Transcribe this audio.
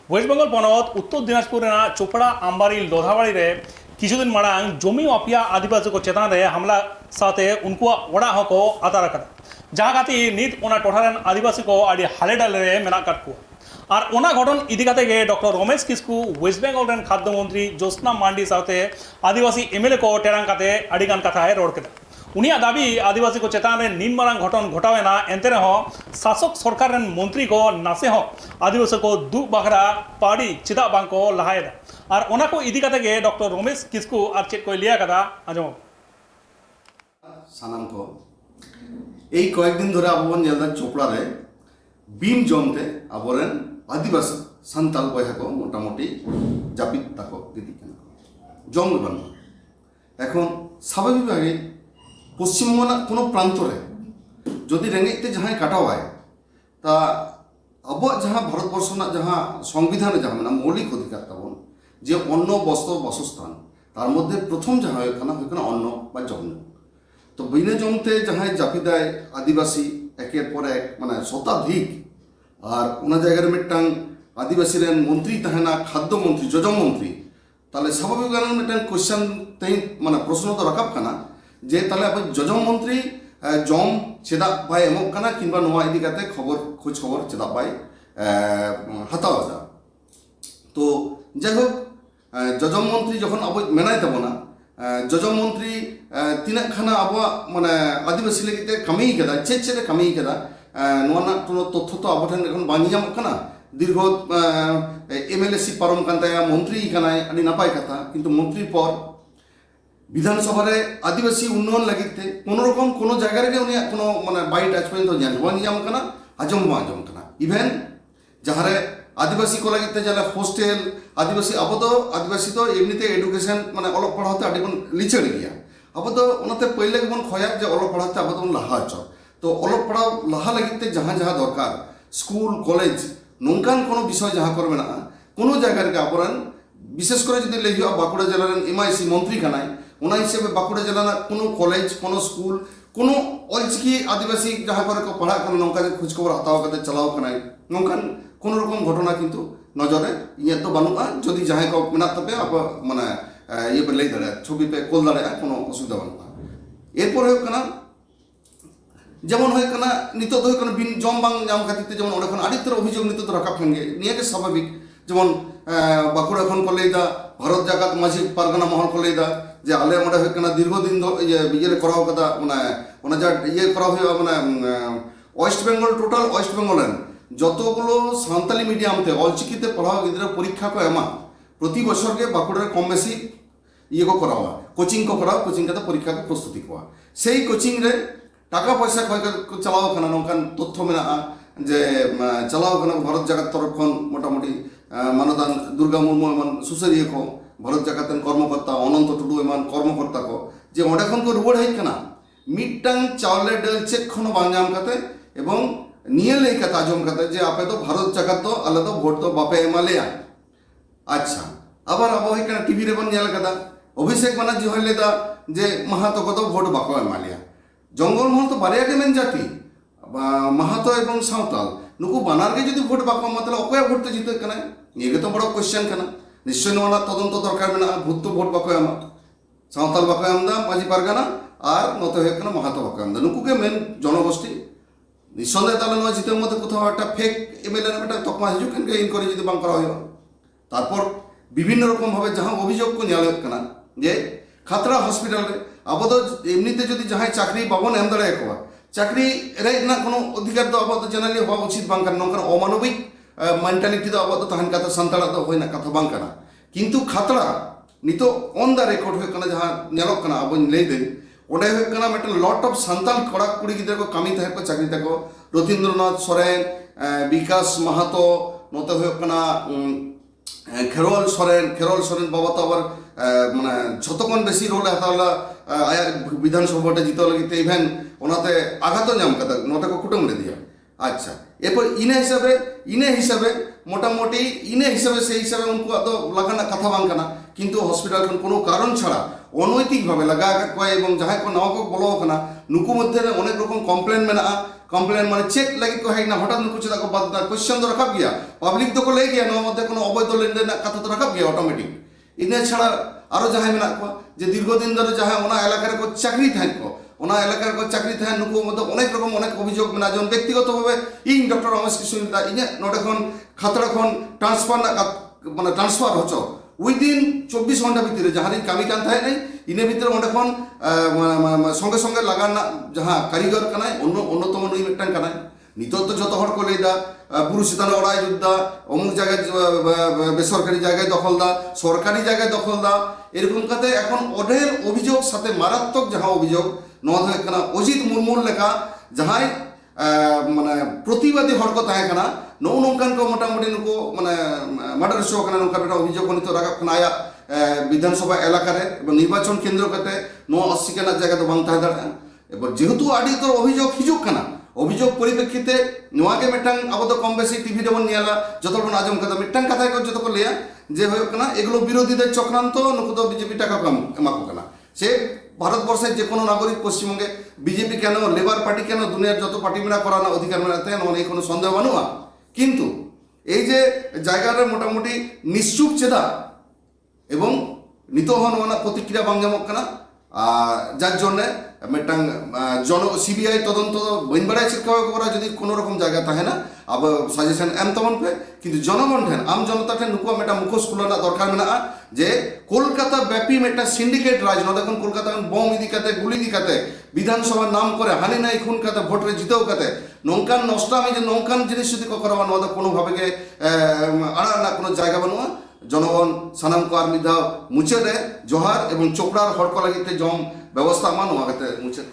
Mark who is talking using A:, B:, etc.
A: West Bengal Panat উত্তর দিনাজপুর चोपड़ा आम्बारी लोधावाड़ी रे किछुदिन माड़ांग जमी माफिया आदिवासी को चेतान रे हमला साथे उनको ओड़ा हको आता रखा जहाँ खाती नीत ओना टोठारेन आदिवासी को आड़ी हाले डाले रे मेना काटको और ओना घटन इदी काते गे डॉक्टर रमेश किस्कू वेस्ट बेंगल रेन खाद्य मंत्री ज्योत्सना मांडी साथे आदिवासी एमएलए को टेरांग काते आड़ीगान कथा है रोड केदा उनिया दाबी आदिवासी को चेतान नीन मारांग घटन घटावेना एंते रहो शासक सरकार रेन मंत्री को नासे हो आदिवासी को दुख बाखरा पाड़ी चिदा बांग को लहायदा और ओना को इदी काते गे डॉक्टर रमेश किस्कू और चेक को लिया कदा आजम
B: सानाम को এই কয়েকদিন ধরে আবহাওয়া জেলা চোপড়ারে বিন জমতে আবরেন আদিবাসী সান্তাল বয়হাকে মোটামুটি জাপিত তাকে দিদি কেন জম বান এখন স্বাভাবিকভাবে পশ্চিমবঙ্গ কোনো প্রান্তরে যদি রেঙ্গেতে যাহাই কাটা হয় তা আবহাওয়া যাহা ভারতবর্ষ না যাহা সংবিধানে যাহা মানে মৌলিক অধিকার তাবন যে অন্ন বস্ত্র বাসস্থান তার মধ্যে প্রথম যাহা হইখানা অন্ন বা জন্ম তো বিনা জমতে যাহাই জাপিদায় আদিবাসী একের পর এক মানে শতাধিক আর ওনা জায়গার মিটাং আদিবাসী রেন মন্ত্রী তাহেনা খাদ্য মন্ত্রী যোজম মন্ত্রী তাহলে স্বাভাবিক মিটাং কোয়েশ্চন তাই মানে প্রশ্ন তো রাখাব কানা যে তাহলে আপনি যোজম মন্ত্রী জম চেদা ভাই এমক কানা কিংবা নোয়া ইদি কাতে খবর খোঁজ খবর চেদা ভাই হাতাও যা তো যাই হোক যোজম মন্ত্রী যখন আবু মেনাই দেব না যোজম মন্ত্রী তিনা খানা আবহাওয়া মানে আদিবাসী লাगिते কামি কেদা চেচে কামি কেদা নোনা কোনো তথ্য তো আবঠান এখন বানি যামক কানা দীর্ঘ এমএলএ সি পারম কান্তায়া মন্ত্রী কানাই আনি নাপাই কথা কিন্তু মন্ত্রীর পর বিধানসভারে আদিবাসী উন্নয়ন লাगिते কোনো রকম কোনো জায়গা রে উনি কোনো মানে বাইট আজ পর্যন্ত জানি যাম কানা আজম কানা ইভেন যাহারে आदिवासी को लागिते जला हॉस्टेल आदिवासी अब तो आदिवासी तो एमनीते एडुकेशन माने अलग पढ़ाते आडिबन लिचड़ गया अब तो उनते पहले बन खोया जे अलग पढ़ाते अब तो लाहा च तो अलग पढ़ाओ लाहा लागिते जहाँ जहाँ दरकार स्कूल कॉलेज नोंकान कोनो विषय जहाँ करबे ना कोनो जगह रे आपरन विशेष करे जदि लेहियो बाकुड़ा जिला रेन एमआईसी मंत्री कानाय ओना हिसाबे बाकुड़ा जिला ना कोनो कॉलेज कोनो स्कूल कोनो अलचिकी आदिवासी जहाँ करे को पढ़ा कोनो नोंका खोज खबर हताव कते चलाव कानाय नोंकान কোনো রকম ঘটনা কিন্তু নজরে ইয়ে তো বানুকা যদি যাহাই কো মেনা তবে আপ মানে ইয়ে বে লাই দাঁড়া ছবি পে কোল দাঁড়া কোনো অসুবিধা বানুকা এরপর হয় কানা যেমন হয় কানা নিত তো হয় কানা বিন জম বাং জাম খাতিতে যেমন ওড়ে কোন আদিত্য অভিযোগ নিত তো রাখা ফেঙ্গে নিয়াকে স্বাভাবিক যেমন বাঁকুড়া এখন কলেইদা ভারত জাগাত মাঝি পারগানা মহল কলেইদা যে আলে ওড়ে হয় কানা দীর্ঘদিন ইয়ে করাও কথা মানে ওনা যা ইয়ে করা হয় মানে ওয়েস্ট বেঙ্গল টোটাল ওয়েস্ট বেঙ্গলের যতগুলো সাঁওতালি মিডিয়ামতে অলচিকিতে পড়া গিদ্রা পরীক্ষা को एमा प्रति बছর के बाकुड़ा कम बेसी ये को करावा कोचिंग को करावा कोचिंग का परीक्षा को प्रस्तुति को से कोचिंग रे टाका पैसा को चलाओ खाना नौकान तथ्य मेना जे चलाओ खाना भारत जगत तरफ खन मोटामुटी मानदान दुर्गा मुर्मू एमान सुसरिया को भारत जगत कर्मकर्ता अनंत टुडू एमान कर्मकर्ता को जे ओडे खन को रुवाड़ है खाना मिटांग चावले डल चेक खन बांगाम काते एवं निये लई कथा आजम कथा जे आपे तो भारत जगत तो आले तो भोट तो बापे एमालेया अच्छा आबार अब है कना टीवी रे बन नेल कथा अभिषेक बनर्जी हलेदा जे महातो को तो भोट बाको एमालेया जंगल महल तो बारिया के मेन जाति महातो एवं सावताल नुकु बानार के जदि भोट बाको मतलब अकया भोट तो जीते कना ये तो बड़ा क्वेश्चन कना निश्चय नोना तदंत दरकार मेना भूत तो भोट बाको एमा सावताल बाको एमदा माजी पारगाना और नतो है कना महातो बाको एमदा नुकु के मेन जनगोष्ठी निसंदेह ताले नवा जितेर मध्य कोথাও একটা ফেক এমএলএ নামে একটা তকমা হিজুকেন কে ইনকোয়ারি যদি বাং করা হয় তারপর বিভিন্ন রকম ভাবে যাহা অভিযোগ কো নিয়ালে কানা যে খাতরা হসপিটাল রে আবদ এমনিতে যদি যাহাই চাকরি পাবন এম দাঁড়ায় কোয়া চাকরি রে না কোনো অধিকার তো আবদ জেনারেলি হওয়া উচিত বাং কারণ নঙ্কার অমানবিক মেন্টালিটি তো আবদ তাহান কথা সান্তাড়া তো হয় না কথা বাং কানা কিন্তু খাতরা নিতো অন দা রেকর্ড হয় কানা যাহা নিয়ালক কানা আবন লেই দেন ওটা হয়ে কানা একটা লট অফ সান্তাল কড়া কুড়ি গিদ্রা को কামি থাকে को চাকরি থাকে রথীন্দ্রনাথ সরেন বিকাশ মাহাতো নতে হয়ে কানা খেরোল সরেন বাবা তো আবার মানে যতক্ষণ বেশি রোল হাতাওলা বিধানসভাটা জিতো লাগিতে ইভেন ওনাতে আঘাতও নাম কথা নটা को কুটুম রে দিয়া আচ্ছা এরপর ইনে হিসাবে মোটামুটি ইনে হিসাবে সেই হিসাবে উনকু তো লাগানা কথা বাং কানা কিন্তু হসপিটাল কোনো কারণ ছাড়া অনৈতিকভাবে লাগা আকাদ কয় এবং জাহাঁই কো নাও কো বলো কানা নুকু মধ্যে অনেক রকম কমপ্লেন মেনাগᱼᱟ কমপ্লেন মানে চেক লাगिद को हेना हठात नुकु चेदा को बात क्वेश्चन तो रखा गया पब्लिक तो को ले गया नवा मध्य कोनो अवैध लेनदेन कथा तो रखा गया ऑटोमेटिक इने छाड़ा आरो जहां मेना को जे दीर्घदिन धरे जहां ओना एलाका रे को चाकरी थाय को ओना एलाका रे को चाकरी थाय नुकु मध्य अनेक रकम अनेक अभियोग मेना जन व्यक्तिगत भावे इन डॉक्टर रमेश किशोर दा इने नोडे खन खातरा खन ट्रांसफर ना माने ट्रांसफर होचो उइदिन 24 घंटा भीतर जहां कामी कान थाय नै इने भीतर ओंडे खन संगे संगे लागाना जहां कारीगर कनाय अन्यतम नुई मिटटां कनाय नितो तो जत हर को लेदा पुरु सीतान ओड़ाय जुद्दा अमुक जगह बेसरकारी जगह दखल दा सरकारी जगह दखल दा एरकम काते এখন ওদের অভিযোগ সাথে মারাত্মক যাহা অভিযোগ নওয়া হয়ে কানা অজিত মুর্মুর লেখা যাহাই মানে প্রতিবাদী হড় को তাহে কানা নৌ নৌকান को মোটামুটি নুকো মানে মার্ডার শো কানা নৌকা বেটা অভিযোগ কনিত রাখা কানা আয়া বিধানসভা এলাকা রে এবং নির্বাচন কেন্দ্র কাতে নো অস্বীকার জায়গা তো বাং তাহে দাঁড়া এবার যেহেতু আডি তো অভিযোগ হিজুক কানা অভিযোগ পরিপ্রেক্ষিতে নোয়াকে মিটাং আবো তো কম বেশি টিভি দেবন নিয়ালা যতক্ষণ আজম কথা মিটাং কথায় যত को লিয়া যে হয়ে কানা এগুলো বিরোধীদের চক্রান্ত নুকু তো বিজেপি টাকা কম এমাকো কানা সে ভারতবর্ষের যে কোনো নাগরিক পশ্চিমবঙ্গে বিজেপি কেন লেবার পার্টি কেন দুনিয়ার যত পার্টি মেনা করানো অধিকার মেনাতে অনেক কোনো সন্দেহ বানুয়া কিন্তু এই যে জায়গাটা মোটামুটি নিশ্চুপ চেদা এবং নিত হন প্রতিক্রিয়া বাং জামক কানা যার জন্যে মিটাং জন সিবিআই তদন্ত বইন বাড়াই চিৎকার করা যদি কোনো রকম জায়গা থাকে না আবার সাজেশন এম তমন পে কিন্তু জনগণ ঠেন আম জনতা ঠেন নুকুয়া মেটা মুখোশ খুলানা দরকার মেনা যে কলকাতা ব্যাপী মেটা সিন্ডিকেট রাজ নদেখন কলকাতা বম ইদি কাতে গুলি দি কাতে বিধানসভার নাম করে হানি নাই খুন কাতে ভোটরে জিতেও কাতে নৌকান নষ্টামি যে নৌকান জিনিস যদি করা নদে কোনোভাবে আড়া না কোনো জায়গা বানুয়া জনগণ সানাম को आर मिदा मुचे दे जोहार एवं चोपड़ार हड़ को लगी जम व्यवस्था मा नोआ मुचे